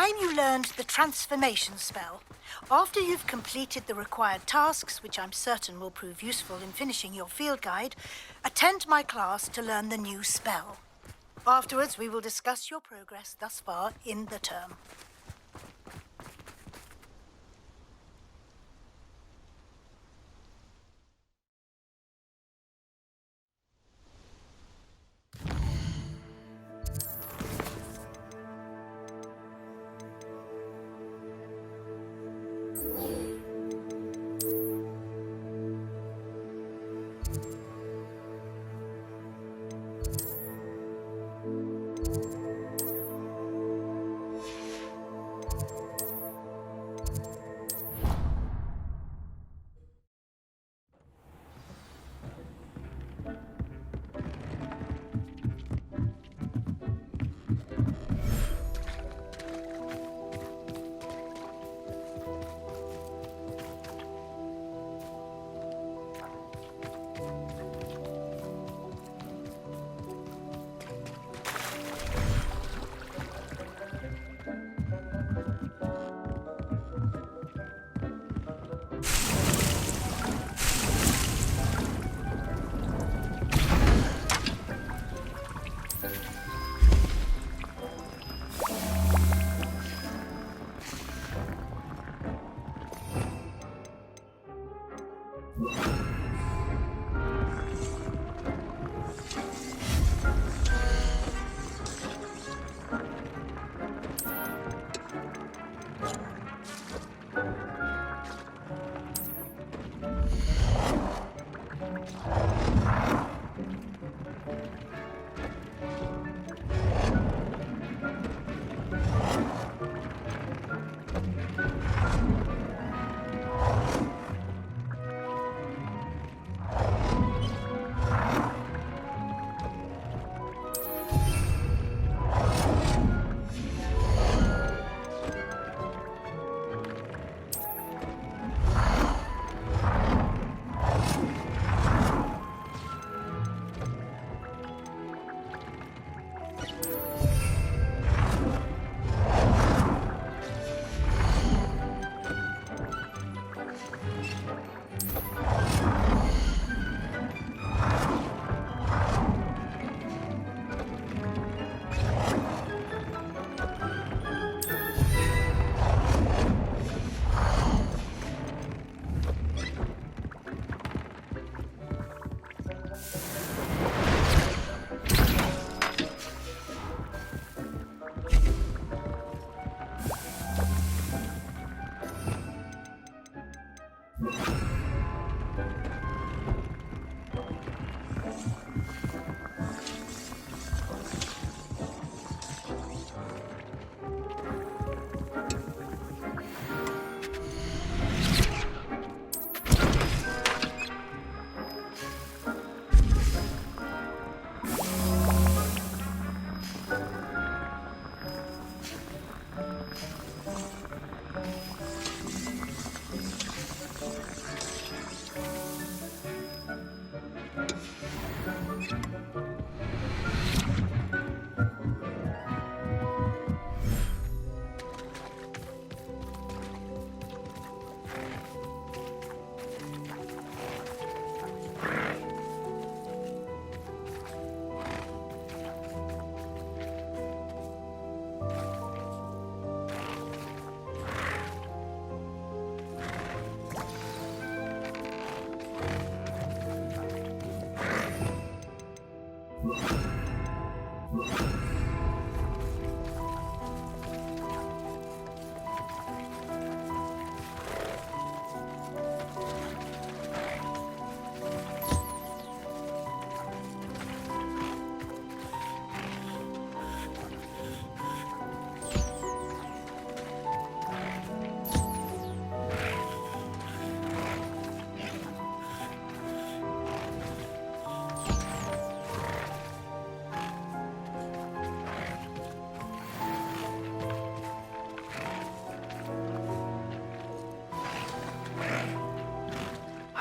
time you learned the transformation spell. After you've completed the required tasks, which I'm certain will prove useful in finishing your field guide, attend my class to learn the new spell. Afterwards, we will discuss your progress thus far in the term.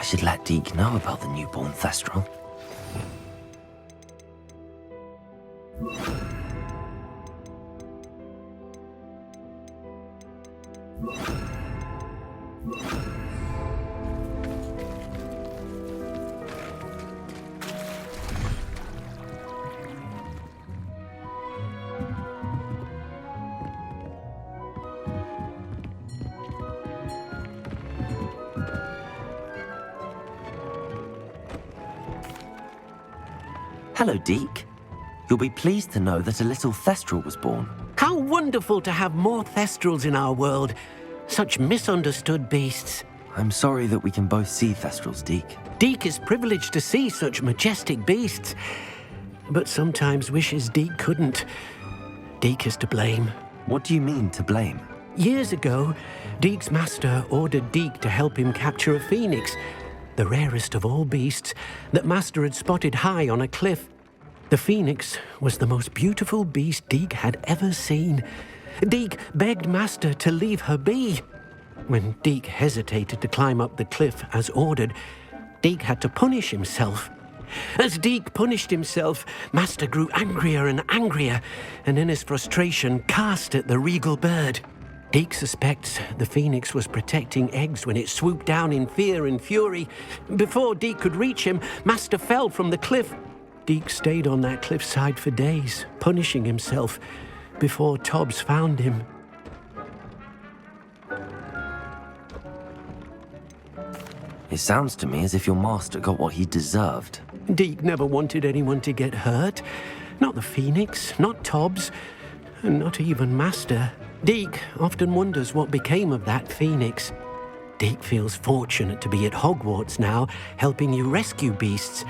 I should let Deke know about the newborn Thestral. Hello, Deke. You'll be pleased to know that a little Thestral was born. How wonderful to have more Thestrals in our world. Such misunderstood beasts. I'm sorry that we can both see Thestrals, Deke. Deke is privileged to see such majestic beasts. But sometimes wishes Deke couldn't. Deke is to blame. What do you mean, to blame? Years ago, Deke's master ordered Deke to help him capture a phoenix, the rarest of all beasts that master had spotted high on a cliff. The phoenix was the most beautiful beast Deke had ever seen. Deke begged master to leave her be. When Deke hesitated to climb up the cliff as ordered, Deke had to punish himself. As Deke punished himself, master grew angrier and angrier, and in his frustration cast at the regal bird. Deke suspects the phoenix was protecting eggs when it swooped down in fear and fury. Before Deke could reach him, master fell from the cliff. Deke stayed on that cliffside for days, punishing himself, before Tobbs found him. It sounds to me as if your master got what he deserved. Deke never wanted anyone to get hurt. Not the phoenix, not Tobbs, and not even master. Deke often wonders what became of that phoenix. Deke feels fortunate to be at Hogwarts now, helping you rescue beasts.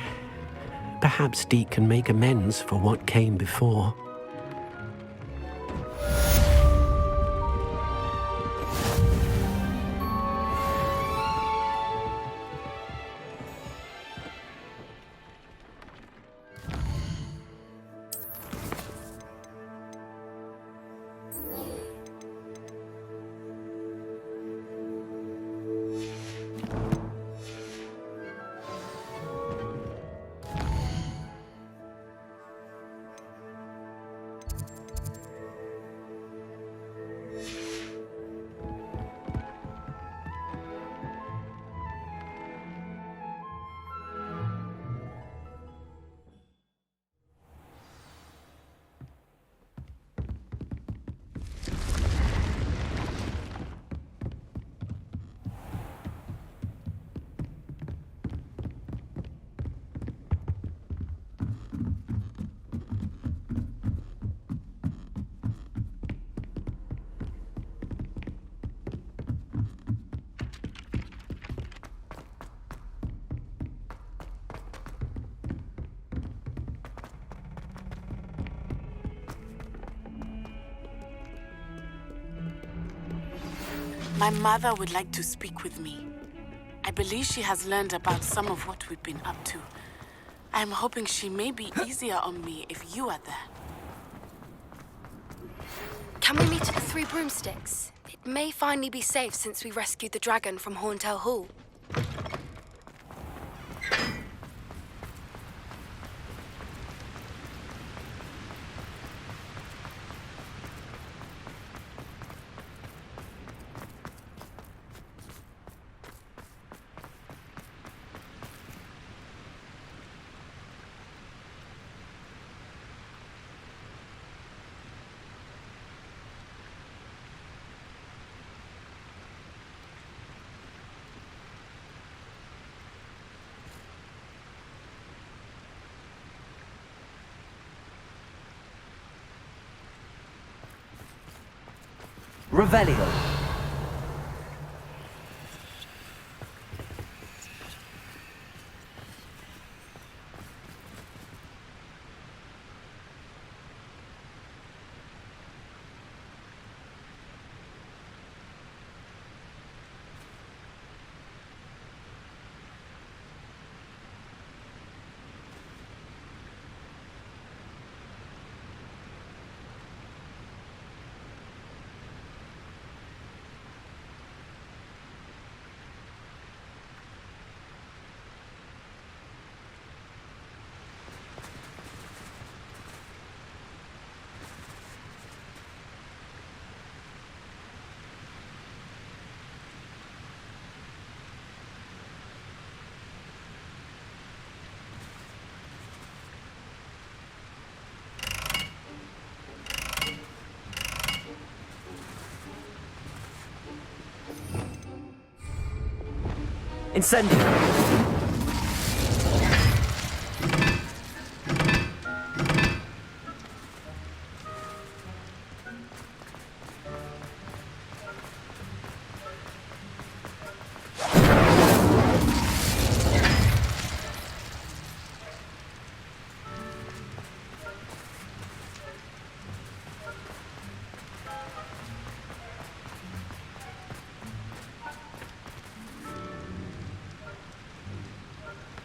Perhaps Deke can make amends for what came before. My mother would like to speak with me. I believe she has learned about some of what we've been up to. I'm hoping she may be easier on me if you are there. Can we meet at the Three Broomsticks? It may finally be safe since we rescued the dragon from Horntail Hall. Revelio. Incendio.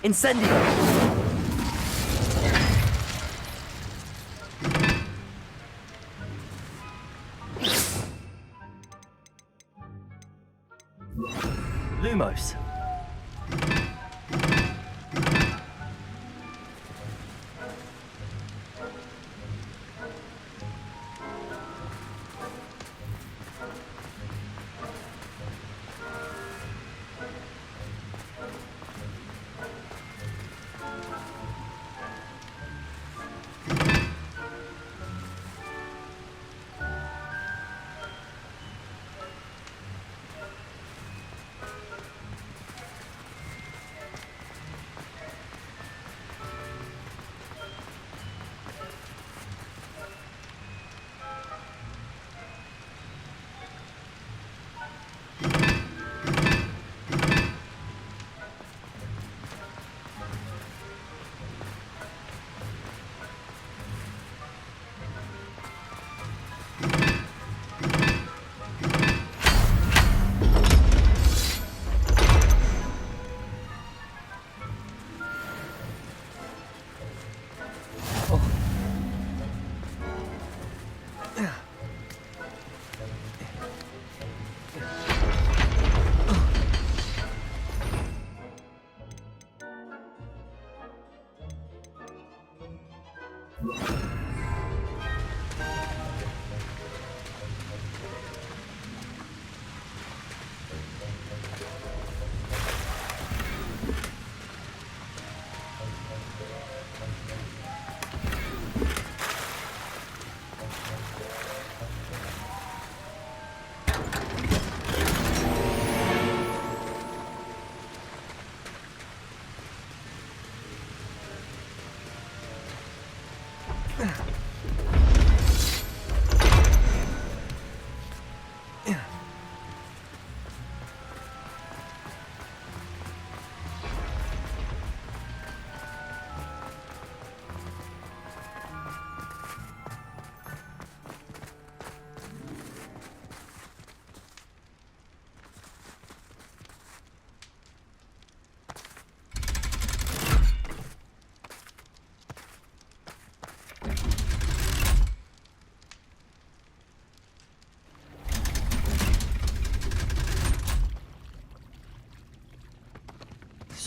Incendio! Lumos.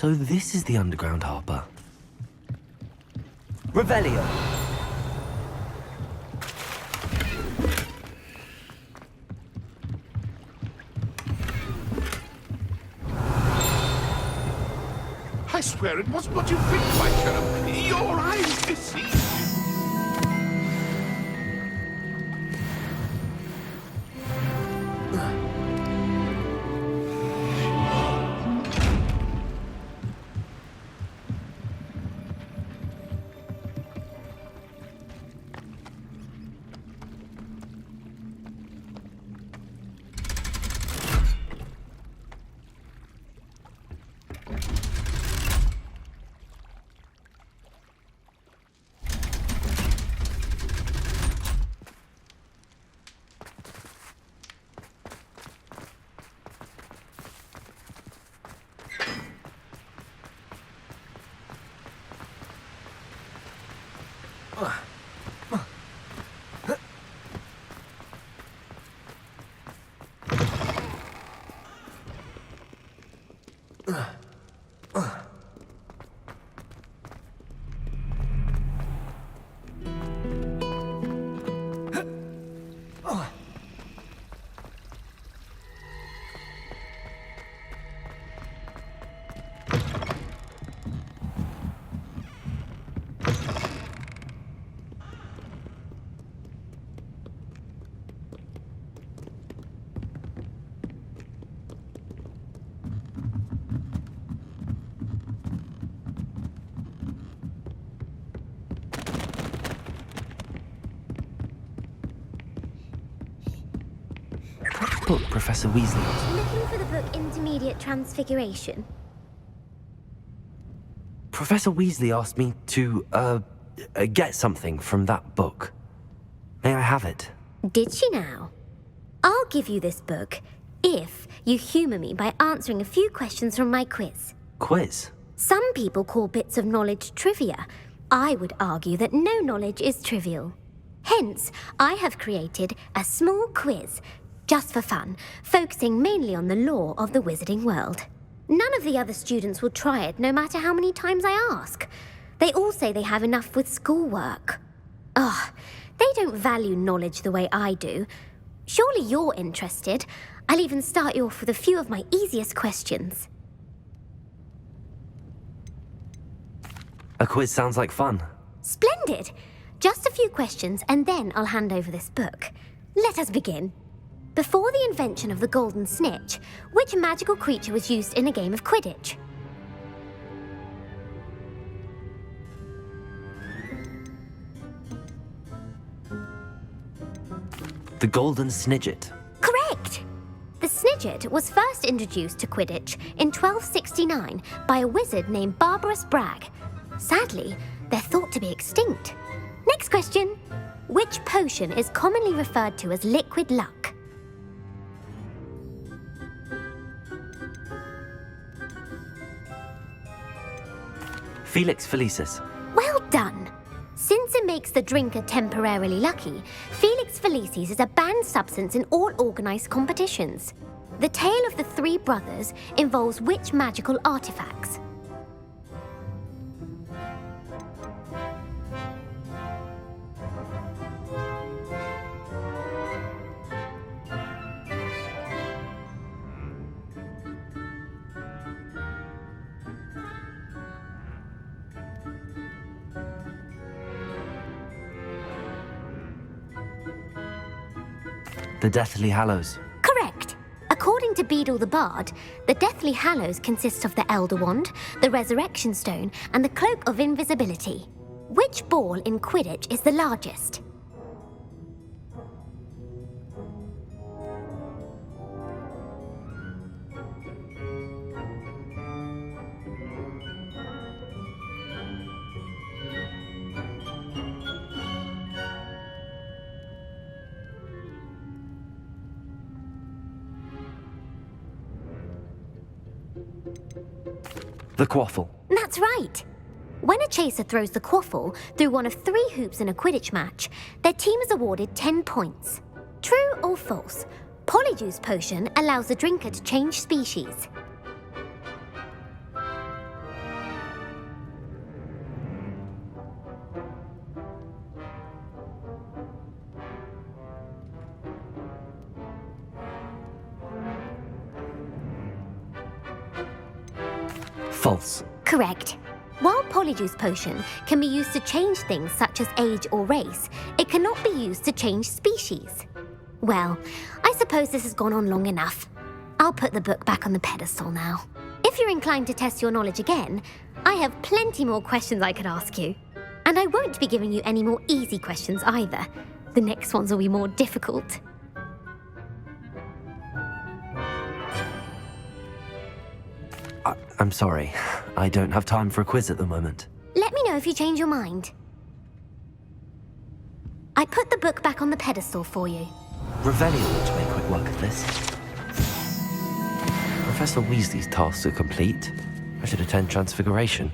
So this is the underground harbor. Revelio! I swear it wasn't what you think, my cherub. Your eyes deceive you. Book, Professor Weasley. Looking for the book Intermediate Transfiguration? Professor Weasley asked me to, get something from that book. May I have it? Did she now? I'll give you this book if you humour me by answering a few questions from my quiz. Quiz? Some people call bits of knowledge trivia. I would argue that no knowledge is trivial. Hence, I have created a small quiz, just for fun, focusing mainly on the lore of the wizarding world. None of the other students will try it, no matter how many times I ask. They all say they have enough with schoolwork. Ugh, they don't value knowledge the way I do. Surely you're interested. I'll even start you off with a few of my easiest questions. A quiz sounds like fun. Splendid! Just a few questions and then I'll hand over this book. Let us begin. Before the invention of the golden snitch, which magical creature was used in a game of Quidditch? The golden snidget. Correct! The snidget was first introduced to Quidditch in 1269 by a wizard named Barbarous Bragg. Sadly, they're thought to be extinct. Next question. Which potion is commonly referred to as liquid luck? Felix Felicis. Well done! Since it makes the drinker temporarily lucky, Felix Felicis is a banned substance in all organised competitions. The tale of the three brothers involves which magical artifacts? The Deathly Hallows. Correct! According to Beadle the Bard, the Deathly Hallows consists of the Elder Wand, the Resurrection Stone, and the Cloak of Invisibility. Which ball in Quidditch is the largest? The Quaffle. That's right! When a chaser throws the quaffle through one of 3 hoops in a Quidditch match, their team is awarded 10 points. True or false? Polyjuice potion allows the drinker to change species. False. Correct. While Polyjuice potion can be used to change things such as age or race, it cannot be used to change species. Well, I suppose this has gone on long enough. I'll put the book back on the pedestal now. If you're inclined to test your knowledge again, I have plenty more questions I could ask you. And I won't be giving you any more easy questions either. The next ones will be more difficult. I'm sorry. I don't have time for a quiz at the moment. Let me know if you change your mind. I put the book back on the pedestal for you. Revelio ought to make quick work of this. Professor Weasley's tasks are complete. I should attend Transfiguration.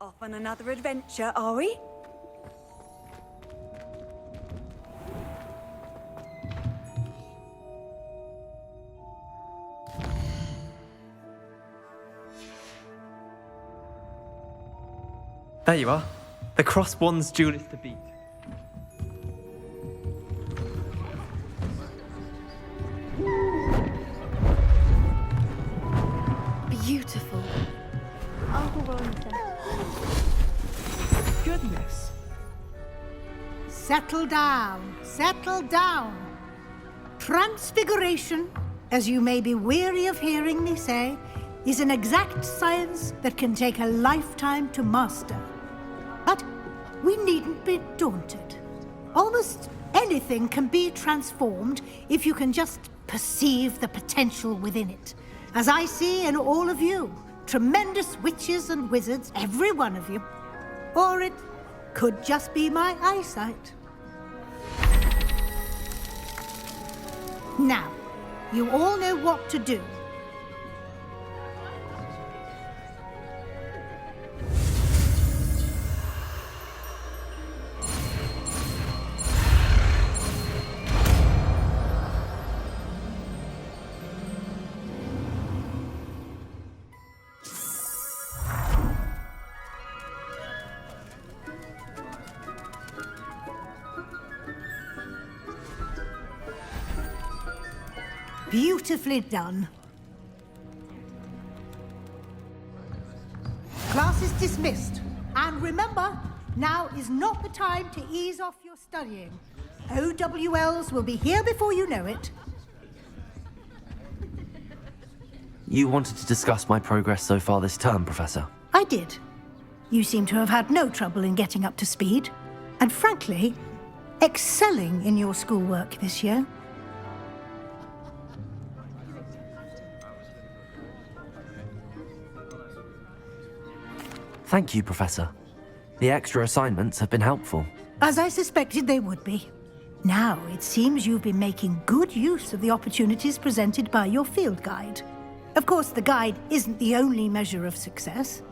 Off on another adventure, are we? There you are. The cross one's duelist to beat. Beautiful. Goodness. Settle down, settle down. Transfiguration, as you may be weary of hearing me say, is an exact science that can take a lifetime to master. But we needn't be daunted. Almost anything can be transformed if you can just perceive the potential within it. As I see in all of you, tremendous witches and wizards, every one of you. Or it could just be my eyesight. Now, you all know what to do. Beautifully done. Class is dismissed. And remember, now is not the time to ease off your studying. OWLs will be here before you know it. You wanted to discuss my progress so far this term, Professor? I did. You seem to have had no trouble in getting up to speed. And frankly, excelling in your schoolwork this year. Thank you, Professor. The extra assignments have been helpful. As I suspected they would be. Now, it seems you've been making good use of the opportunities presented by your field guide. Of course, the guide isn't the only measure of success.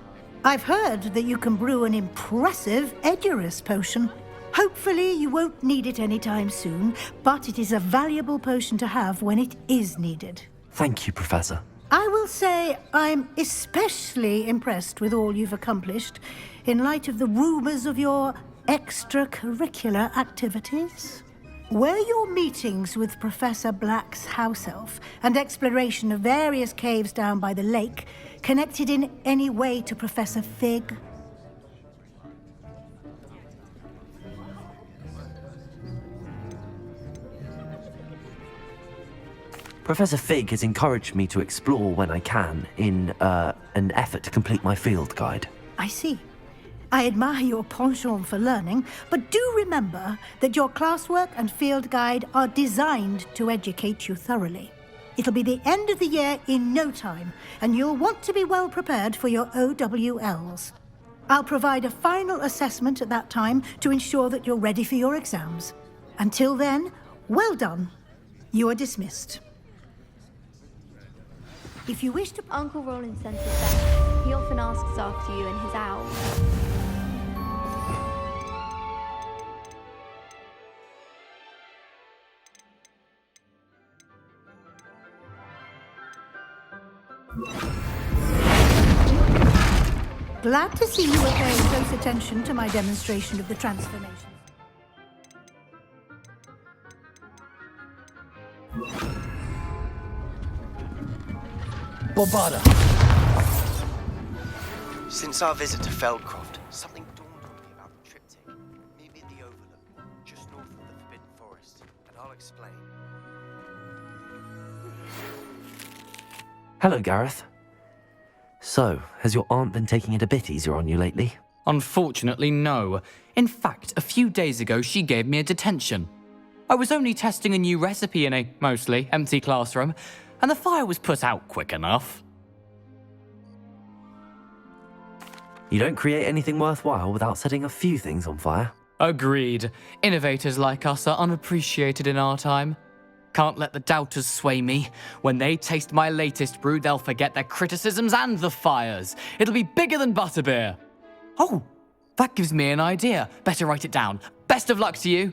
I've heard that you can brew an impressive Edurus potion. Hopefully, you won't need it anytime soon, but it is a valuable potion to have when it is needed. Thank you, Professor. I will say I'm especially impressed with all you've accomplished in light of the rumors of your extracurricular activities. Were your meetings with Professor Black's house elf and exploration of various caves down by the lake connected in any way to Professor Fig? Professor Fig has encouraged me to explore when I can in an effort to complete my field guide. I see. I admire your penchant for learning, but do remember that your classwork and field guide are designed to educate you thoroughly. It'll be the end of the year in no time, and you'll want to be well prepared for your OWLs. I'll provide a final assessment at that time to ensure that you're ready for your exams. Until then, well done. You are dismissed. If you wish to... Uncle Roland sent us back. He often asks after you and his owl. Glad to see you were paying close attention to my demonstration of the transformation. Bobada. Since our visit to Feldcroft, something dawned on me about the triptych. Maybe at the Overlook, just north of the Forbidden Forest, and I'll explain. Hello, Gareth. So, has your aunt been taking it a bit easier on you lately? Unfortunately, no. In fact, a few days ago, she gave me a detention. I was only testing a new recipe in a mostly empty classroom, and the fire was put out quick enough. You don't create anything worthwhile without setting a few things on fire. Agreed. Innovators like us are unappreciated in our time. Can't let the doubters sway me. When they taste my latest brew, they'll forget their criticisms and the fires. It'll be bigger than butterbeer. Oh, that gives me an idea. Better write it down. Best of luck to you.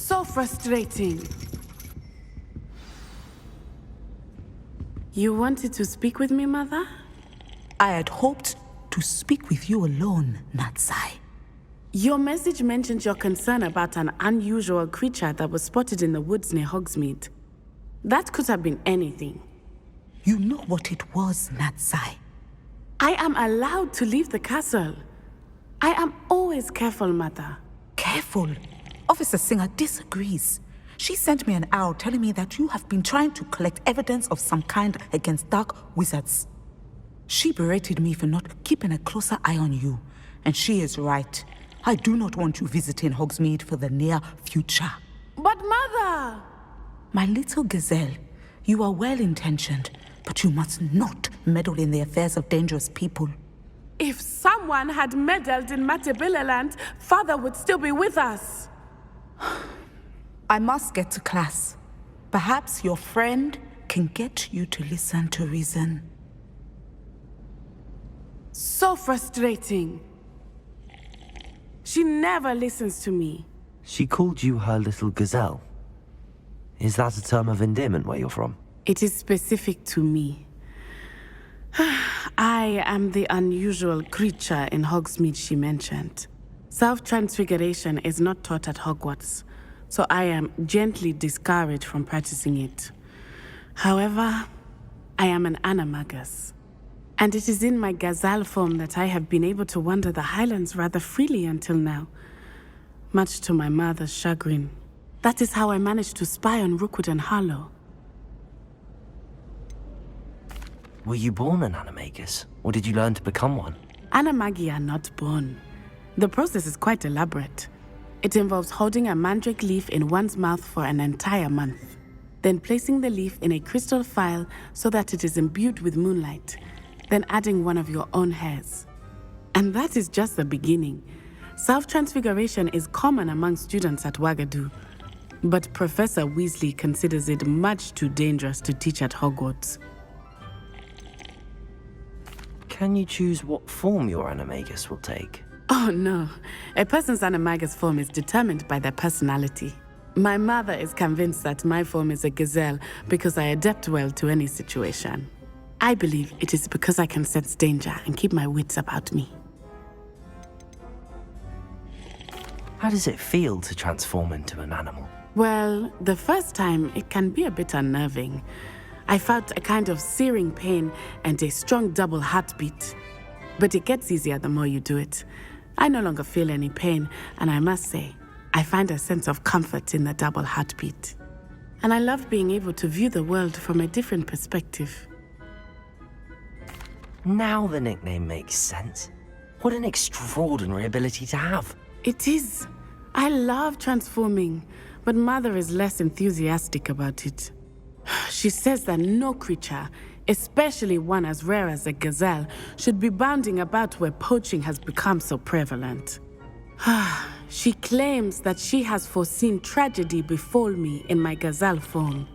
So frustrating. You wanted to speak with me, Mother? I had hoped to speak with you alone, Natsai. Your message mentioned your concern about an unusual creature that was spotted in the woods near Hogsmeade. That could have been anything. You know what it was, Natsai. I am allowed to leave the castle. I am always careful, Mother. Careful? Officer Singer disagrees. She sent me an owl telling me that you have been trying to collect evidence of some kind against dark wizards. She berated me for not keeping a closer eye on you, and she is right. I do not want you visiting Hogsmeade for the near future. But Mother! My little gazelle, you are well-intentioned, but you must not meddle in the affairs of dangerous people. If someone had meddled in Matabeleland, Father would still be with us. I must get to class. Perhaps your friend can get you to listen to reason. So frustrating. She never listens to me. She called you her little gazelle. Is that a term of endearment where you're from? It is specific to me. I am the unusual creature in Hogsmeade she mentioned. Self-transfiguration is not taught at Hogwarts, so I am gently discouraged from practicing it. However, I am an animagus, and it is in my gazelle form that I have been able to wander the Highlands rather freely until now, much to my mother's chagrin. That is how I managed to spy on Rookwood and Harlow. Were you born an animagus, or did you learn to become one? Animagi are not born. The process is quite elaborate. It involves holding a mandrake leaf in one's mouth for an entire month, then placing the leaf in a crystal phial so that it is imbued with moonlight, then adding one of your own hairs. And that is just the beginning. Self-transfiguration is common among students at Wagadu, but Professor Weasley considers it much too dangerous to teach at Hogwarts. Can you choose what form your animagus will take? Oh no, a person's animagus form is determined by their personality. My mother is convinced that my form is a gazelle because I adapt well to any situation. I believe it is because I can sense danger and keep my wits about me. How does it feel to transform into an animal? Well, the first time it can be a bit unnerving. I felt a kind of searing pain and a strong double heartbeat. But it gets easier the more you do it. I no longer feel any pain, and I must say, I find a sense of comfort in the double heartbeat. And I love being able to view the world from a different perspective. Now the nickname makes sense. What an extraordinary ability to have. It is. I love transforming, but Mother is less enthusiastic about it. She says that no creature, especially one as rare as a gazelle, should be bounding about where poaching has become so prevalent. She claims that she has foreseen tragedy befall me in my gazelle form.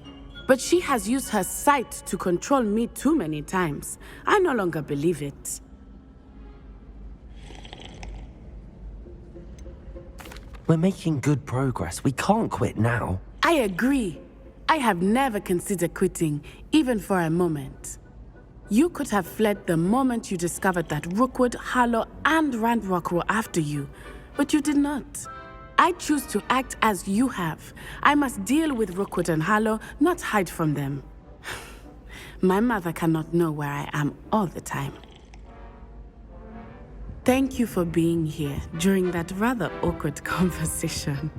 But she has used her sight to control me too many times. I no longer believe it. We're making good progress. We can't quit now. I agree. I have never considered quitting, even for a moment. You could have fled the moment you discovered that Rookwood, Harlow, and Ranrock were after you, but you did not. I choose to act as you have. I must deal with Rookwood and Harlow, not hide from them. My mother cannot know where I am all the time. Thank you for being here during that rather awkward conversation.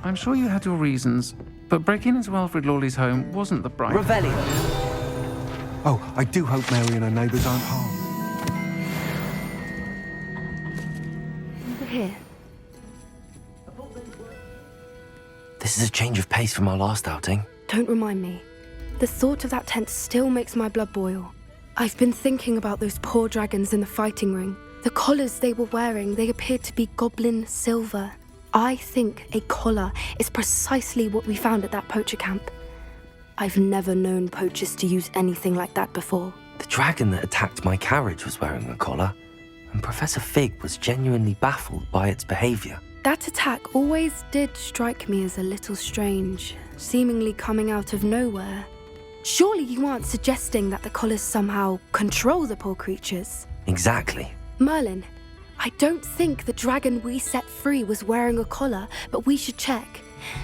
I'm sure you had your reasons, but breaking into Alfred Lawley's home wasn't the bright... Revelio! Oh, I do hope Mary and her neighbours aren't harmed. Over here. This is a change of pace from our last outing. Don't remind me. The thought of that tent still makes my blood boil. I've been thinking about those poor dragons in the fighting ring. The collars they were wearing, they appeared to be goblin silver. I think a collar is precisely what we found at that poacher camp. I've never known poachers to use anything like that before. The dragon that attacked my carriage was wearing a collar, and Professor Fig was genuinely baffled by its behaviour. That attack always did strike me as a little strange, seemingly coming out of nowhere. Surely you aren't suggesting that the collars somehow control the poor creatures? Exactly. Merlin, I don't think the dragon we set free was wearing a collar, but we should check.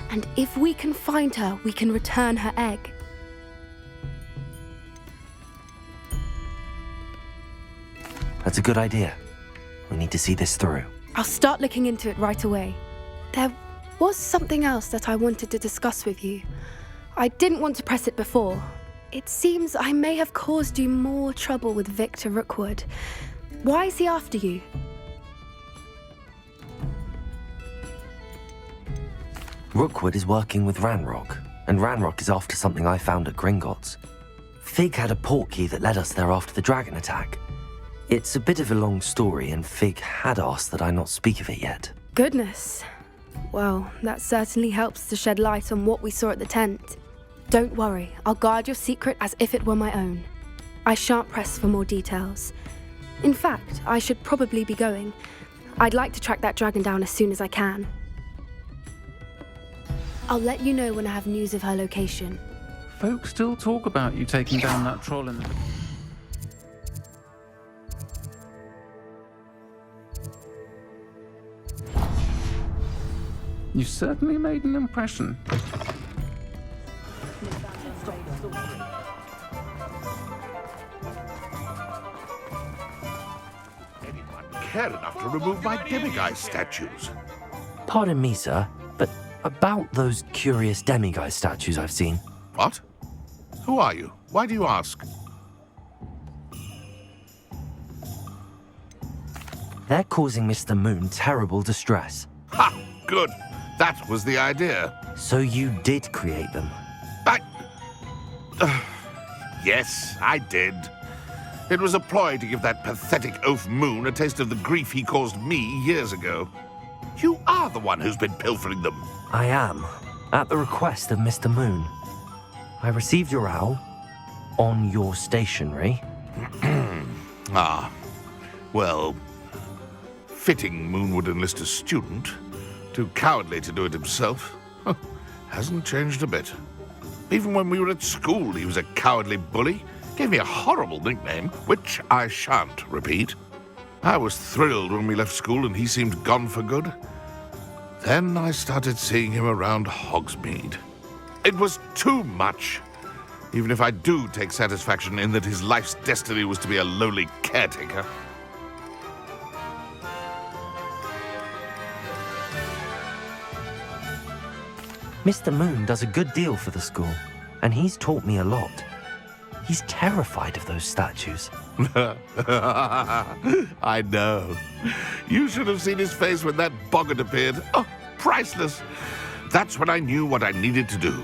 And if we can find her, we can return her egg. That's a good idea. We need to see this through. I'll start looking into it right away. There was something else that I wanted to discuss with you. I didn't want to press it before. It seems I may have caused you more trouble with Victor Rookwood. Why is he after you? Rookwood is working with Ranrock, and Ranrock is after something I found at Gringotts. Fig had a portkey that led us there after the dragon attack. It's a bit of a long story, and Fig had asked that I not speak of it yet. Goodness. Well, that certainly helps to shed light on what we saw at the tent. Don't worry, I'll guard your secret as if it were my own. I shan't press for more details. In fact, I should probably be going. I'd like to track that dragon down as soon as I can. I'll let you know when I have news of her location. Folks still talk about you taking down that troll in the... You certainly made an impression. Anyone care enough to remove my demiguise statues? Pardon me, sir, but about those curious demiguise statues I've seen. What? Who are you? Why do you ask? They're causing Mr. Moon terrible distress. Ha! Good. That was the idea. So you did create them? Yes, I did. It was a ploy to give that pathetic oaf Moon a taste of the grief he caused me years ago. You are the one who's been pilfering them. I am, at the request of Mr. Moon. I received your owl on your stationery. Ah, well, fitting Moon would enlist a student. Too cowardly to do it himself. Hasn't changed a bit. Even when we were at school, he was a cowardly bully. Gave me a horrible nickname, which I shan't repeat. I was thrilled when we left school and he seemed gone for good. Then I started seeing him around Hogsmeade. It was too much. Even if I do take satisfaction in that his life's destiny was to be a lowly caretaker. Mr. Moon does a good deal for the school, and he's taught me a lot. He's terrified of those statues. I know. You should have seen his face when that boggart appeared. Oh, priceless. That's when I knew what I needed to do.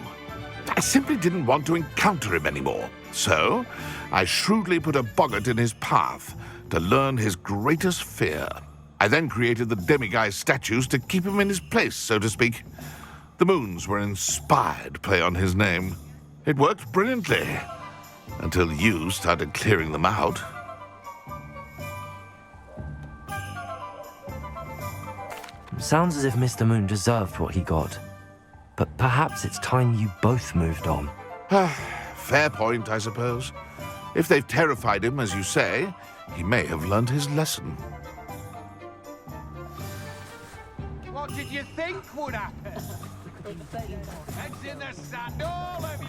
I simply didn't want to encounter him anymore. So, I shrewdly put a boggart in his path to learn his greatest fear. I then created the demiguise statues to keep him in his place, so to speak. The moons were an inspired play on his name. It worked brilliantly. Until you started clearing them out. Sounds as if Mr. Moon deserved what he got. But perhaps it's time you both moved on. Fair point, I suppose. If they've terrified him, as you say, he may have learned his lesson. What did you think would happen? Heads in the sand, all of you!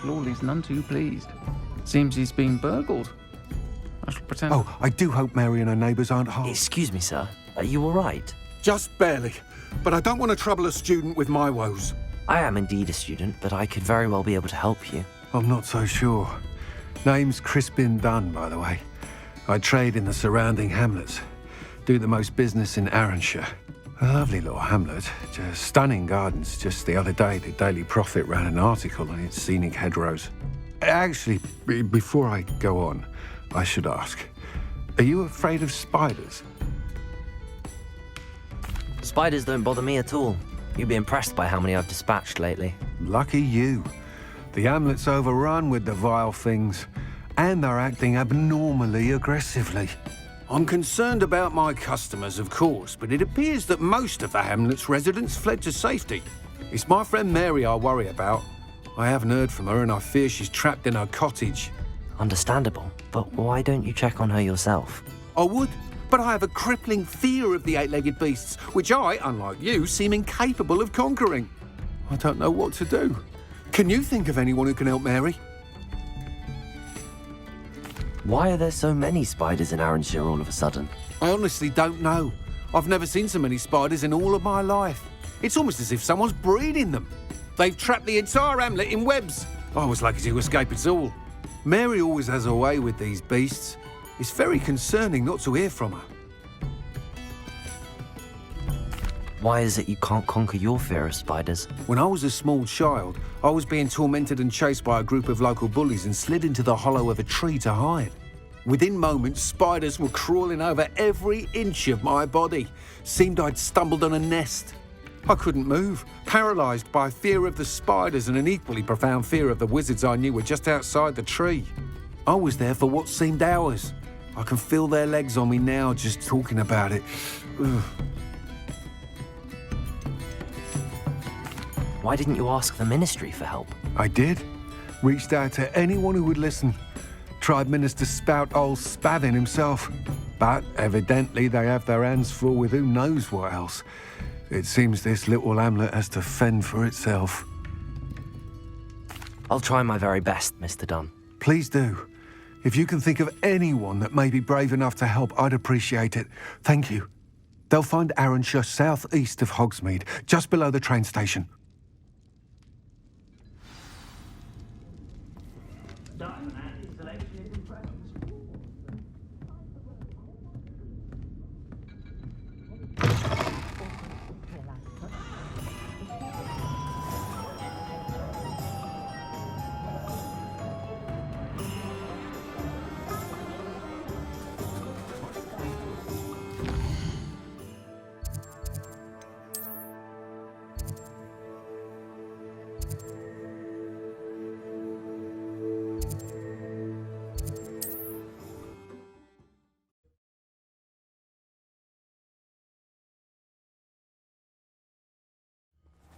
Lawley's none too pleased. Seems he's been burgled. I shall pretend... Oh, I do hope Mary and her neighbours aren't harmed. Excuse me, sir. Are you all right? Just barely. But I don't want to trouble a student with my woes. I am indeed a student, but I could very well be able to help you. I'm not so sure. Name's Crispin Dunn, by the way. I trade in the surrounding hamlets. Do the most business in Arranshire. A lovely little hamlet. Just stunning gardens. Just the other day, the Daily Prophet ran an article on its scenic hedgerows. Actually, before I go on, I should ask, are you afraid of spiders? Spiders don't bother me at all. You'd be impressed by how many I've dispatched lately. Lucky you. The hamlet's overrun with the vile things, and they're acting abnormally aggressively. I'm concerned about my customers, of course, but it appears that most of the hamlet's residents fled to safety. It's my friend Mary I worry about. I haven't heard from her, and I fear she's trapped in her cottage. Understandable, but why don't you check on her yourself? I would, but I have a crippling fear of the eight-legged beasts, which I, unlike you, seem incapable of conquering. I don't know what to do. Can you think of anyone who can help Mary? Why are there so many spiders in Arranshire all of a sudden? I honestly don't know. I've never seen so many spiders in all of my life. It's almost as if someone's breeding them. They've trapped the entire hamlet in webs. I was lucky to escape it all. Mary always has a way with these beasts. It's very concerning not to hear from her. Why is it you can't conquer your fear of spiders? When I was a small child, I was being tormented and chased by a group of local bullies and slid into the hollow of a tree to hide. Within moments, spiders were crawling over every inch of my body. Seemed I'd stumbled on a nest. I couldn't move, paralysed by fear of the spiders and an equally profound fear of the wizards I knew were just outside the tree. I was there for what seemed hours. I can feel their legs on me now just talking about it. Ugh. Why didn't you ask the ministry for help? I did. Reached out to anyone who would listen. Tried Minister Spout old Spavin himself. But evidently they have their hands full with who knows what else. It seems this little hamlet has to fend for itself. I'll try my very best, Mr. Dunn. Please do. If you can think of anyone that may be brave enough to help, I'd appreciate it. Thank you. They'll find Arranshire southeast of Hogsmeade, just below the train station.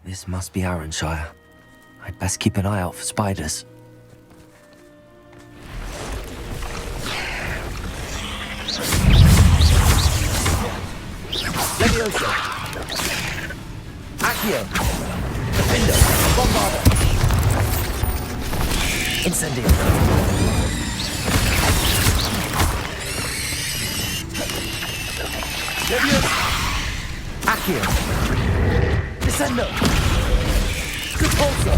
This must be Arranshire. I'd best keep an eye out for spiders. Leviosa! Accio! Defender! Bombarda! Incendio! Leviosa! Accio! Descendo! Repulsor!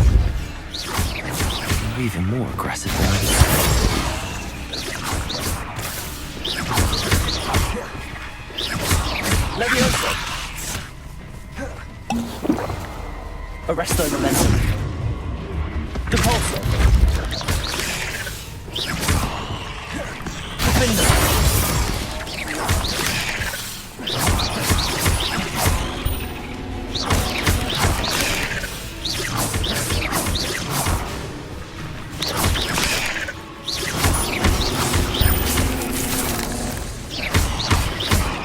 You're even more aggressive than I expected. Leviosa! Arresto momentum. Repulsor! Defender!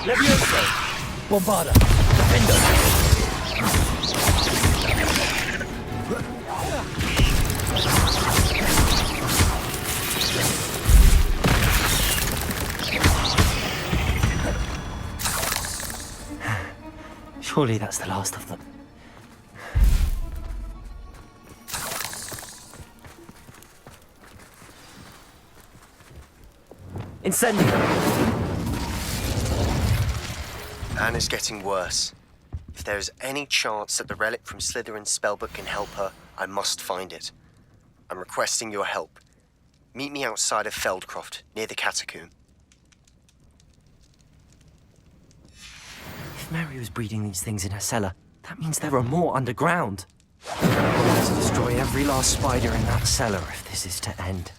Leviosa! Bombarda! Defender! Surely that's the last of them. Incendio! Anna's getting worse. If there is any chance that the relic from Slytherin's spellbook can help her, I must find it. I'm requesting your help. Meet me outside of Feldcroft, near the catacomb. If Mary was breeding these things in her cellar, that means there are more underground. We'll have to destroy every last spider in that cellar if this is to end.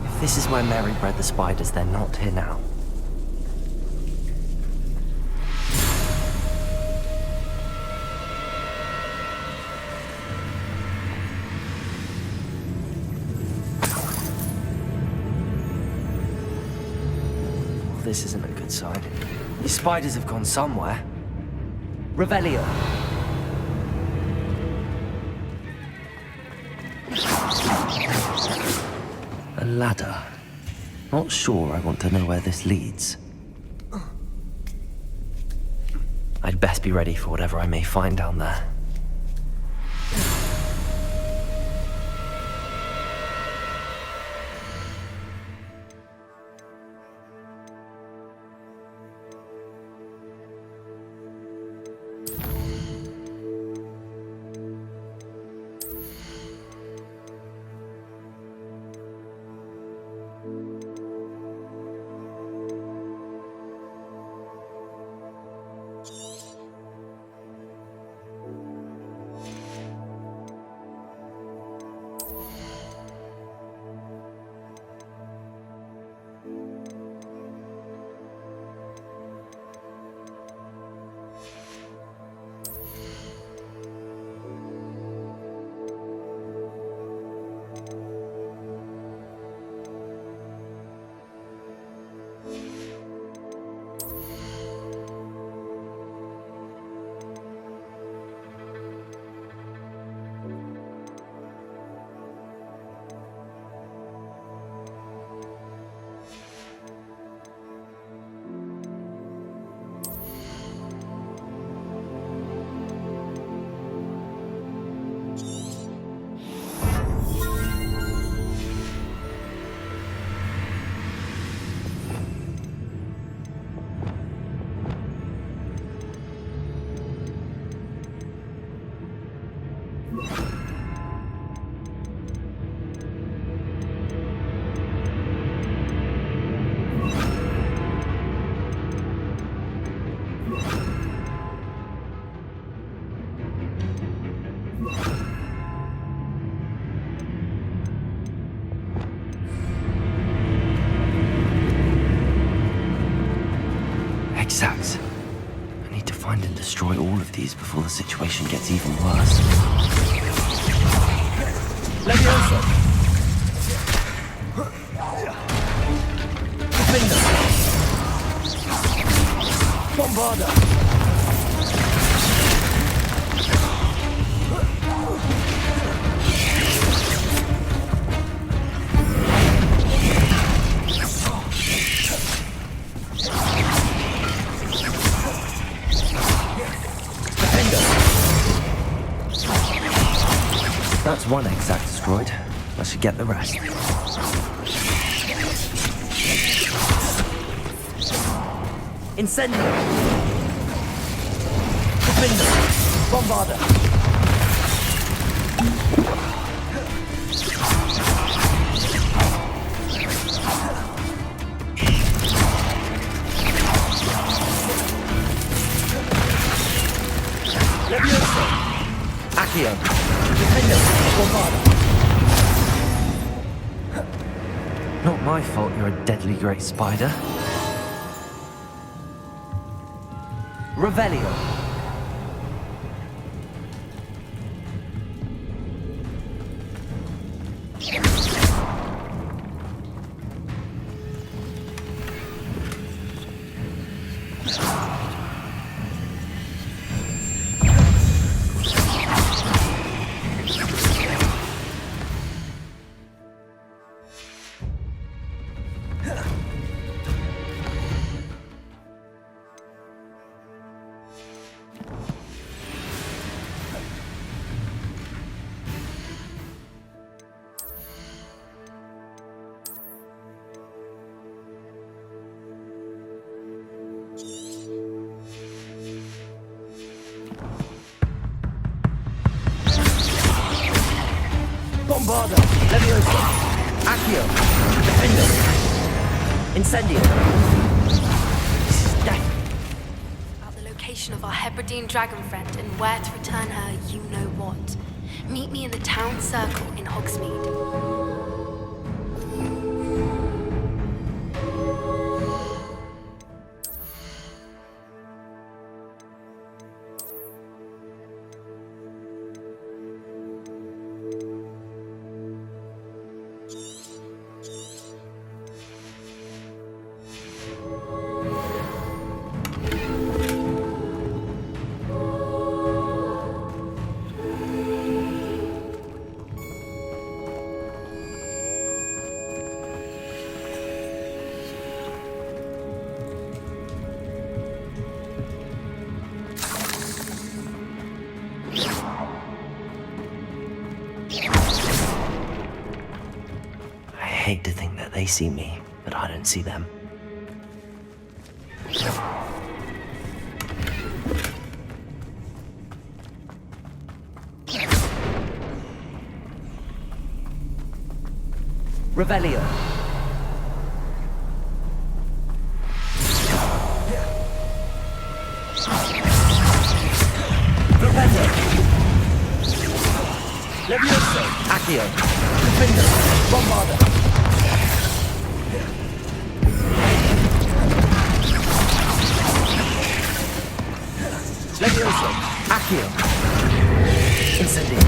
If this is where Mary bred the spiders, they're not here now. Well, this isn't a good sign. These spiders have gone somewhere. Revelio. A ladder. Not sure I want to know where this leads. I'd best be ready for whatever I may find down there. Exact. I need to find and destroy all of these before the situation gets even worse. Leviosa! Defender! Bombarda! That's one exact destroyed. I should get the rest. Incendio! Defender! Bombarda! Leviosa! Accio! Defender! Bombarda! Not my fault you're a deadly great spider. Revelio. Bombarda! Leviosa! Accio! Defendo! Incendio! About the location of our Hebridean dragon friend and where to return her, you know what. Meet me in the town circle in Hogsmeade. I hate to think that they see me, but I don't see them. Revelio. Rependo. Levioso. Accio. Defendo. Bombarda. Levioso. Accio. Incendio.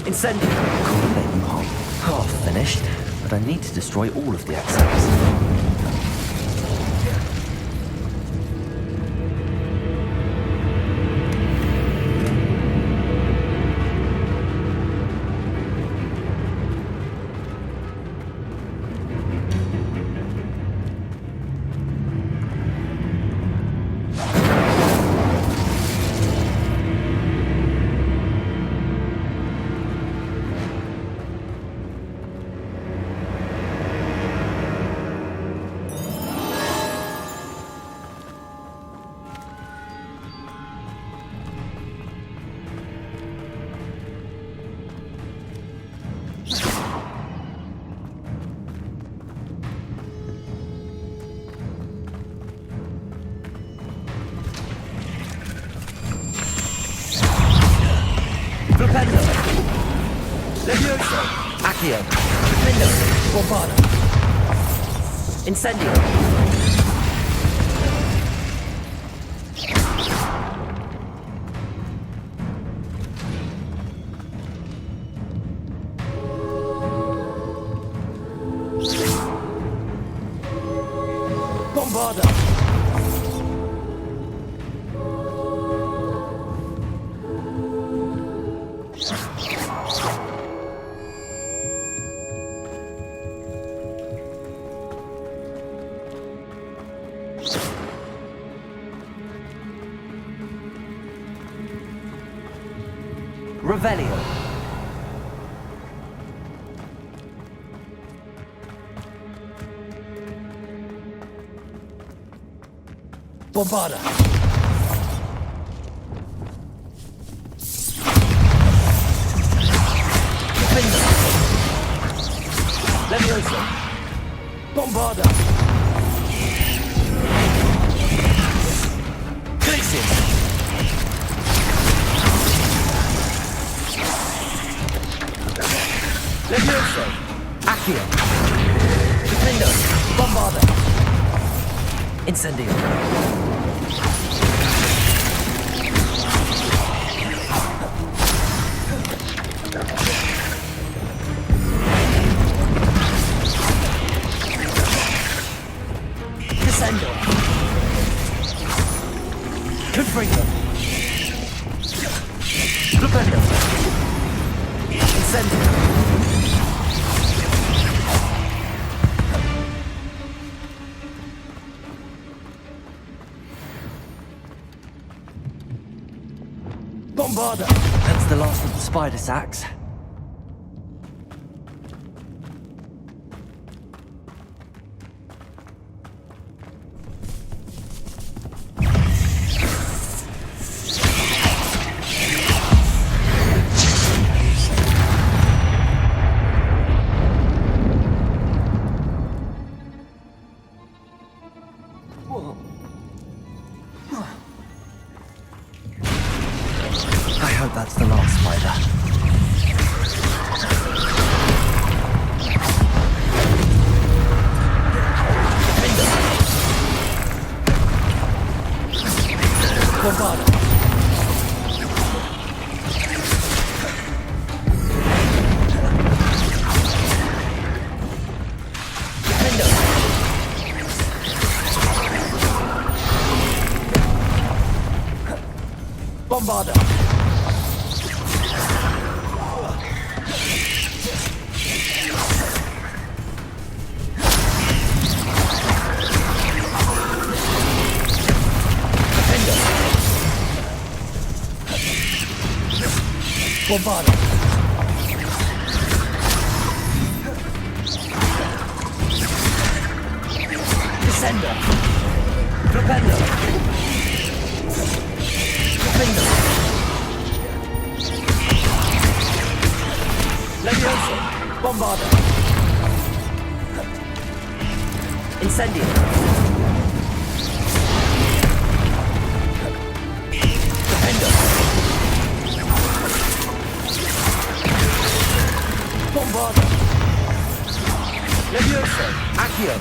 Incendio! Half finished, but I need to destroy all of the exits. Rependo! Levioso! Accio! Defendo! Bombarda! Incendio! Bombarda! Revelio. Bombarda. Defendo. Levioso. Bombarda. Glacier. Levioso! Accio! Defendo! Bombarda! Incendio! Propendo. Incendio. Bombarda! That's the last of the spider sacks. I hope that's the last spider. Bombarda. Bombarda. Bombarda. Descender. Propendo. Propendo. Levioso. Bombarda. Incendio. Propendo. Bombarda. Levioso. Accio.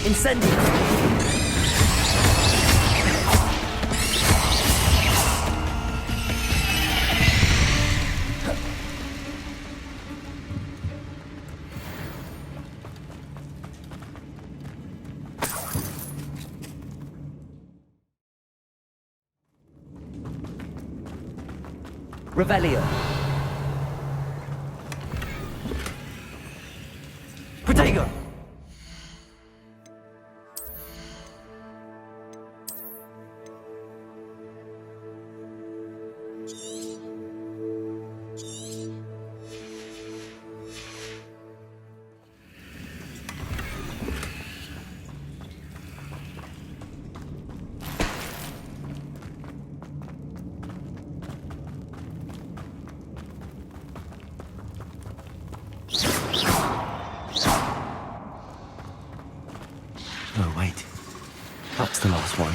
Incendio. Revelio. Protego. Oh, wait. That's the last one.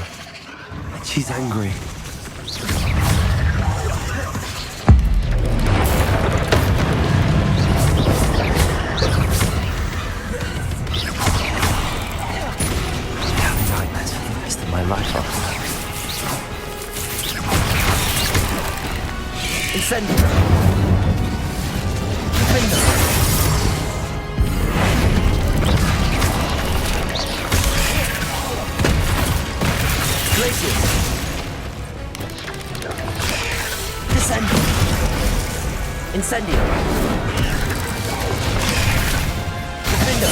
She's angry. Having nightmares for the rest of my life after that. Incendio. Defender. Glacius. Descendo. Incendio. Defendo.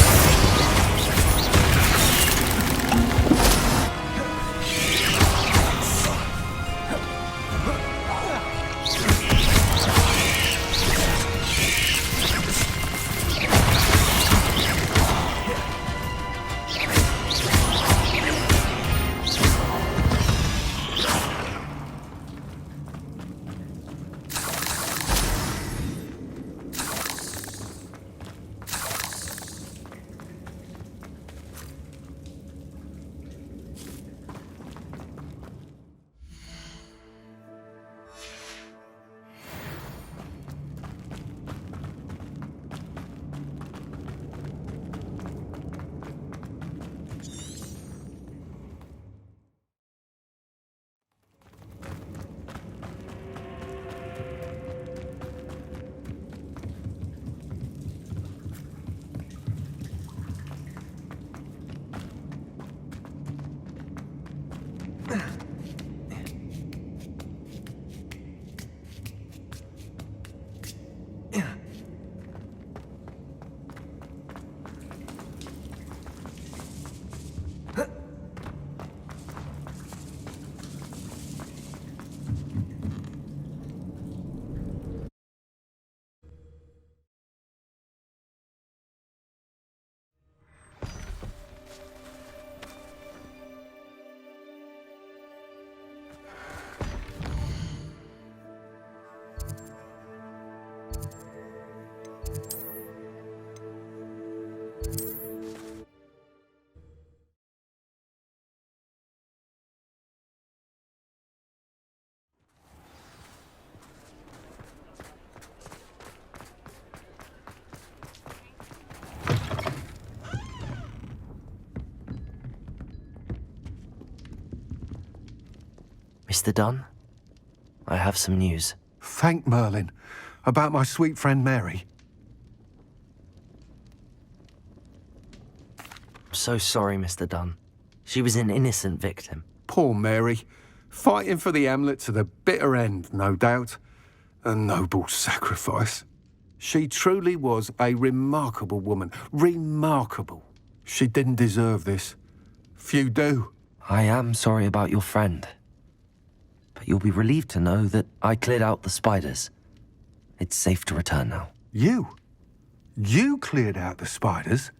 Mr. Dunn, I have some news. Thank Merlin. About my sweet friend Mary. I'm so sorry, Mr. Dunn. She was an innocent victim. Poor Mary. Fighting for the Hamlet to the bitter end, no doubt. A noble sacrifice. She truly was a remarkable woman. Remarkable. She didn't deserve this. Few do. I am sorry about your friend. But you'll be relieved to know that I cleared out the spiders. It's safe to return now. You? You cleared out the spiders?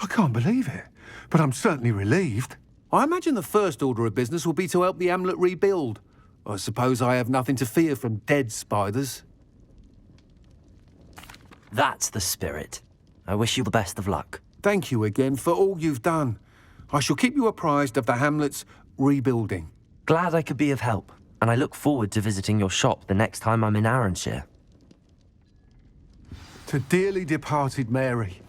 I can't believe it, but I'm certainly relieved. I imagine the first order of business will be to help the Hamlet rebuild. I suppose I have nothing to fear from dead spiders. That's the spirit. I wish you the best of luck. Thank you again for all you've done. I shall keep you apprised of the Hamlet's rebuilding. Glad I could be of help, and I look forward to visiting your shop the next time I'm in Arranshire. To dearly departed Mary.